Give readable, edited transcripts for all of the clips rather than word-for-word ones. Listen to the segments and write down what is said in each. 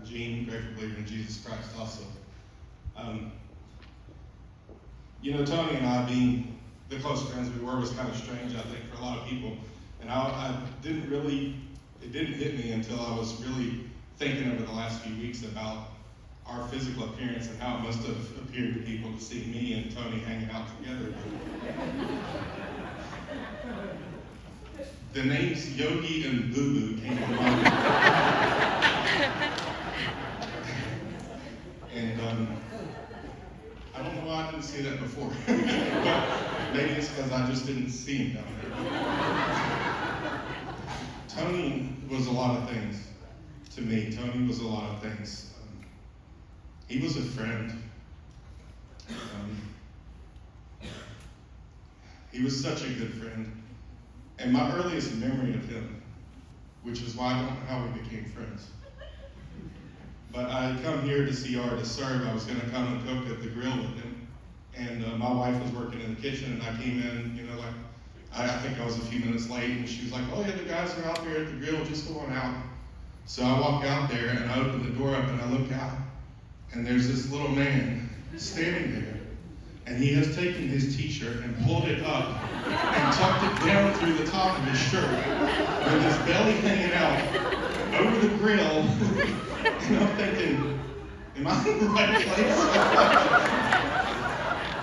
Gene, grateful believer in Jesus Christ also. Tony and I, being the close friends we were, was kind of strange, I think, for a lot of people. And it didn't hit me until I was really thinking over the last few weeks about our physical appearance and how it must have appeared to people to see me and Tony hanging out together. The names Yogi and Boo Boo came to mind. And I don't know why I didn't see that before. But maybe it's because I just didn't see him down there. Tony was a lot of things to me. Tony was a lot of things. He was a friend. He was such a good friend. And my earliest memory of him, which is why I don't know how we became friends. But I had come here to CR to serve. I was going to come and cook at the grill with him. And my wife was working in the kitchen, and I came in, I think I was a few minutes late, and she was like, oh yeah, the guys are out there at the grill, just going out. So I walk out there, and I open the door up, and I look out, and there's this little man standing there. And he has taken his t-shirt and pulled it up and tucked it down through the top of his shirt with his belly hanging out over the grill. And I'm thinking, am I in the right place?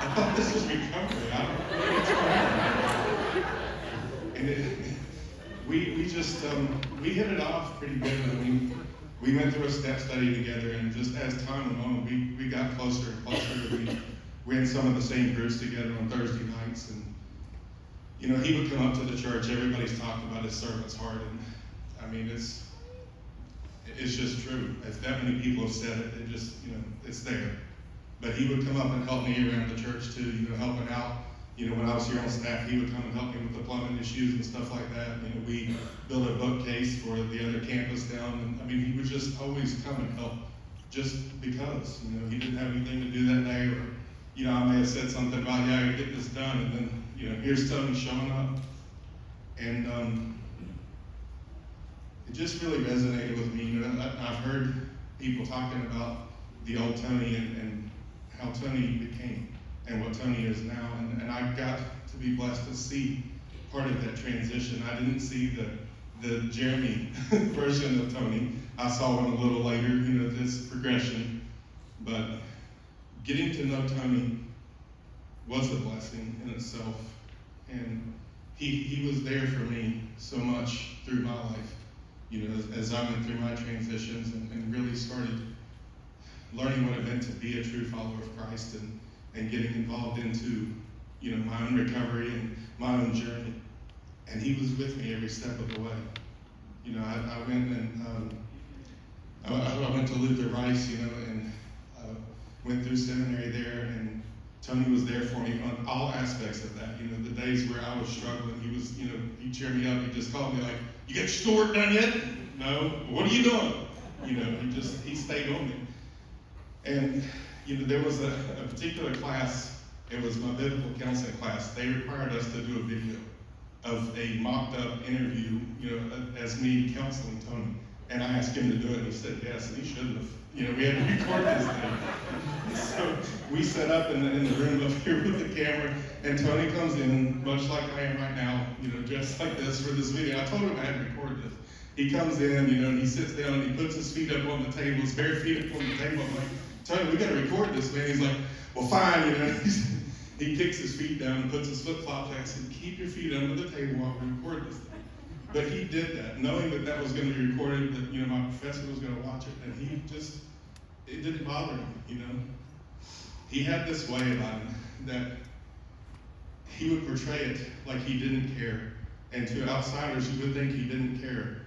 I thought this was recovery. I don't know what's going on. And we hit it off pretty good. I mean, we went through a step study together, and just as time went on, we got closer and closer. We had some of the same groups together on Thursday nights, and he would come up to the church. Everybody's talked about his servant's heart, and I mean, it's just true. As that many people have said it, it's there. But he would come up and help me around the church too, helping out. When I was here on staff, he would come and help me with the plumbing issues and stuff like that. We built a bookcase for the other campus down, and I mean, he would just always come and help, just because. He didn't have anything to do that day, or I may have said something about, yeah, I gotta get this done, and then here's Tony showing up, and it just really resonated with me. I've heard people talking about the old Tony and how Tony became and what Tony is now, and I got to be blessed to see part of that transition. I didn't see the Jeremy version of Tony. I saw one a little later, this progression, but getting to know Tony was a blessing in itself, and he was there for me so much through my life, as I went through my transitions and really started learning what it meant to be a true follower of Christ and getting involved into, my own recovery and my own journey. And he was with me every step of the way. I went and I went to Luther Rice, and went through seminary there, and Tony was there for me on all aspects of that. The days where I was struggling, he was, he cheered me up. He just called me like, you got your schoolwork done yet? No. What are you doing? He stayed on me. And, there was a particular class, it was my biblical counseling class. They required us to do a video of a mocked up interview, as me counseling Tony. And I asked him to do it, and he said yes, and he shouldn't have. We had to record this thing. So we set up in the room up here with the camera, and Tony comes in, much like I am right now, dressed like this for this video. I told him I had to record this. He comes in, and he sits down, and he puts his feet up on the table, his bare feet up on the table. I'm like, Tony, we got to record this, man. He's like, well, fine, He kicks his feet down and puts his flip-flops on. I said, keep your feet under the table while we record this thing. But he did that, knowing that was going to be recorded, that, my professor was going to watch it, and it didn't bother him, He had this way about him that he would portray it like he didn't care. And to outsiders, you would think he didn't care.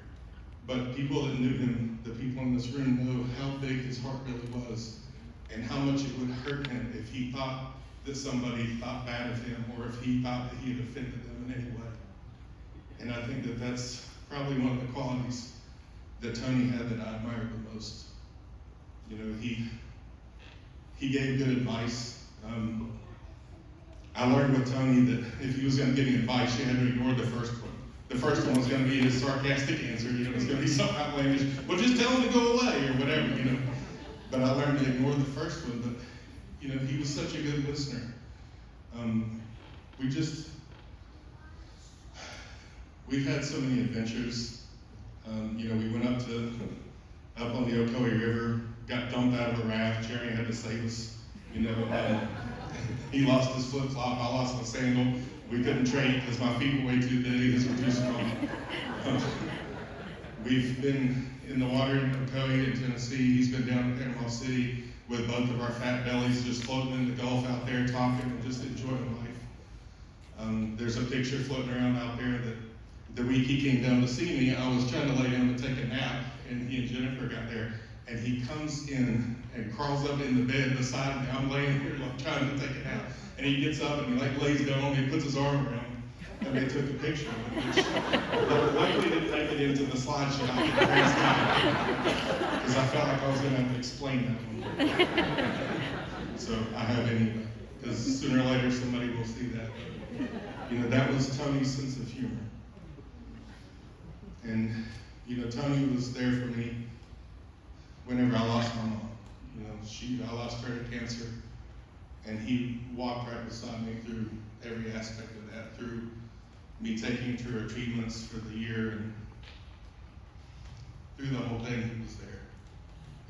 But people that knew him, the people in this room, know how big his heart really was and how much it would hurt him if he thought that somebody thought bad of him, or if he thought that he had offended them in any way. And I think that that's probably one of the qualities that Tony had that I admired the most. He gave good advice. I learned with Tony that if he was going to give me advice, you had to ignore the first one. The first one was going to be his sarcastic answer. It was going to be something outlandish. Well, just tell him to go away or whatever. hard to ignore the first one, but you know, he was such a good listener. We've had so many adventures. You know, we went up on the Ocoee River, got dumped out of a raft. Jeremy had to save us. You know, he lost his flip flop. I lost my sandal. We couldn't trade because my feet were way too big. His were too strong. We've been in the water in Ocoee in Tennessee. He's been down in Panama City with both of our fat bellies, just floating in the Gulf out there, talking and just enjoying life. There's a picture floating around out there that the week he came down to see me, I was trying to lay down to take a nap, and he and Jennifer got there, and he comes in and crawls up in the bed beside me. I'm laying here like, trying to take a nap, and he gets up and he like lays down on me and puts his arm around me, and they took a picture of it, which luckily didn't make it into the slideshow, because I felt like I was going to have to explain that one. So I have anyway, because sooner or later somebody will see that. You know, that was Tony's sense of humor. And, you know, Tony was there for me whenever I lost my mom. You know, I lost her to cancer, and he walked right beside me through every aspect of that, through me taking her to her treatments for the year, and through the whole thing, he was there.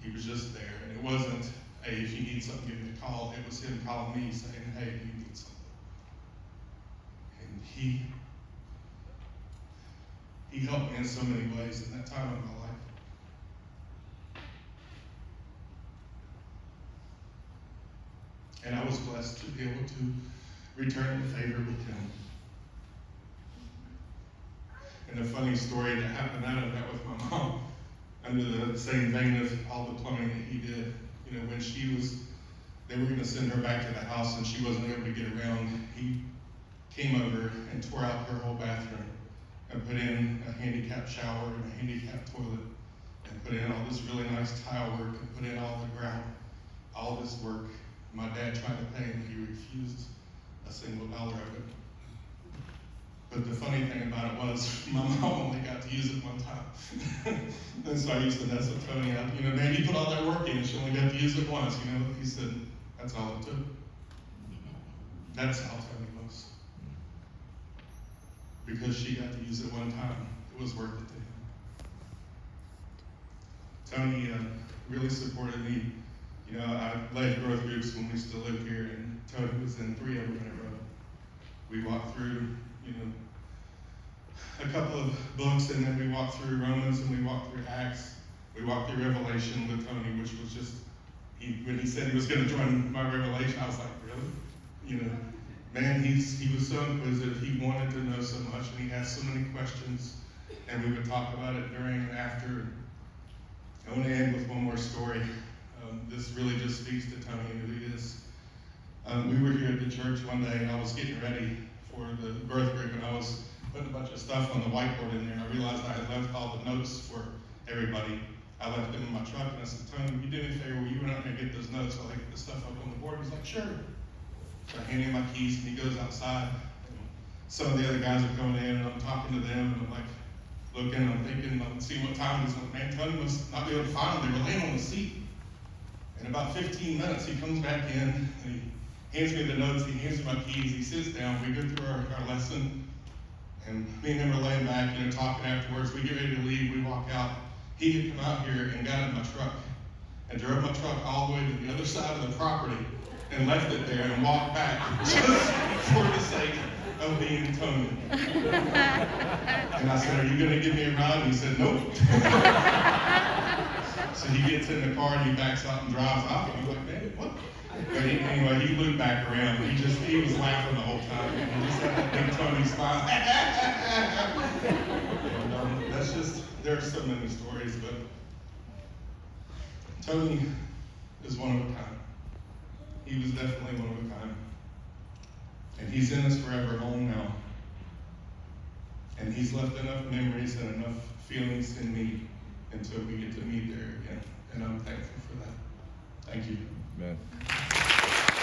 He was just there, and it wasn't, hey, if you need something, give me a call. It was him calling me saying, hey, do you need something? And he helped me in so many ways in that time of my life. And I was blessed to be able to return the favor with him. And a funny story that happened out of that with my mom, under the same vein of all the plumbing that he did. You know, when they were going to send her back to the house and she wasn't able to get around, he came over and tore out her whole bathroom and put in a handicapped shower and a handicapped toilet, and put in all this really nice tile work, and put in all the grout, all this work. My dad tried to pay him, he refused a single dollar of it. But the funny thing about it was, my mom only got to use it one time. And so I used to mess with Tony out, you know, man, you put all that work in and she only got to use it once, you know. He said, that's all it took. That's how Tony was. Because she got to use it one time, it was worth it to him. Tony really supported me. You know, I led growth groups when we still lived here, and Tony was in 3 of them in a row. We walked through, you know, a couple of books, and then we walked through Romans, and we walked through Acts. We walked through Revelation with Tony, which was just, when he said he was going to join my Revelation, I was like, really? You know, man, he was so inquisitive. He wanted to know so much, and he asked so many questions, and we would talk about it during and after. I want to end with one more story. This really just speaks to Tony and who he is. We were here at the church one day, and I was getting ready for the birth group, and I was putting a bunch of stuff on the whiteboard in there, and I realized I had left all the notes for everybody. I left them in my truck, and I said, Tony, will you do me a favor? Will you run out there and get those notes while I get the stuff up on the board? He was like, sure. So I hand him my keys, and he goes outside. Some of the other guys are coming in, and I'm talking to them, and I'm like looking, I'm thinking, I'm seeing what time it is. And man, Tony must not be able to find them. They were laying on the seat. In about 15 minutes, he comes back in, and he hands me the notes, he hands me my keys, he sits down, we go through our lesson, and me and him are laying back, you know, talking afterwards. We get ready to leave, we walk out. He had come out here and got in my truck, and drove my truck all the way to the other side of the property, and left it there and walked back, just for the sake of being Tony. And I said, are you going to give me a ride? And he said, nope. So he gets in the car and he backs out and drives off. And I'm like, man, what? But anyway, he looped back around. He was laughing the whole time. And he just had that big Tony smile. And, that's just, there are so many stories, but Tony is one of a kind. He was definitely one of a kind. And he's in this forever home now. And he's left enough memories and enough feelings in me until we get to meet there again. And I'm thankful for that. Thank you. Amen.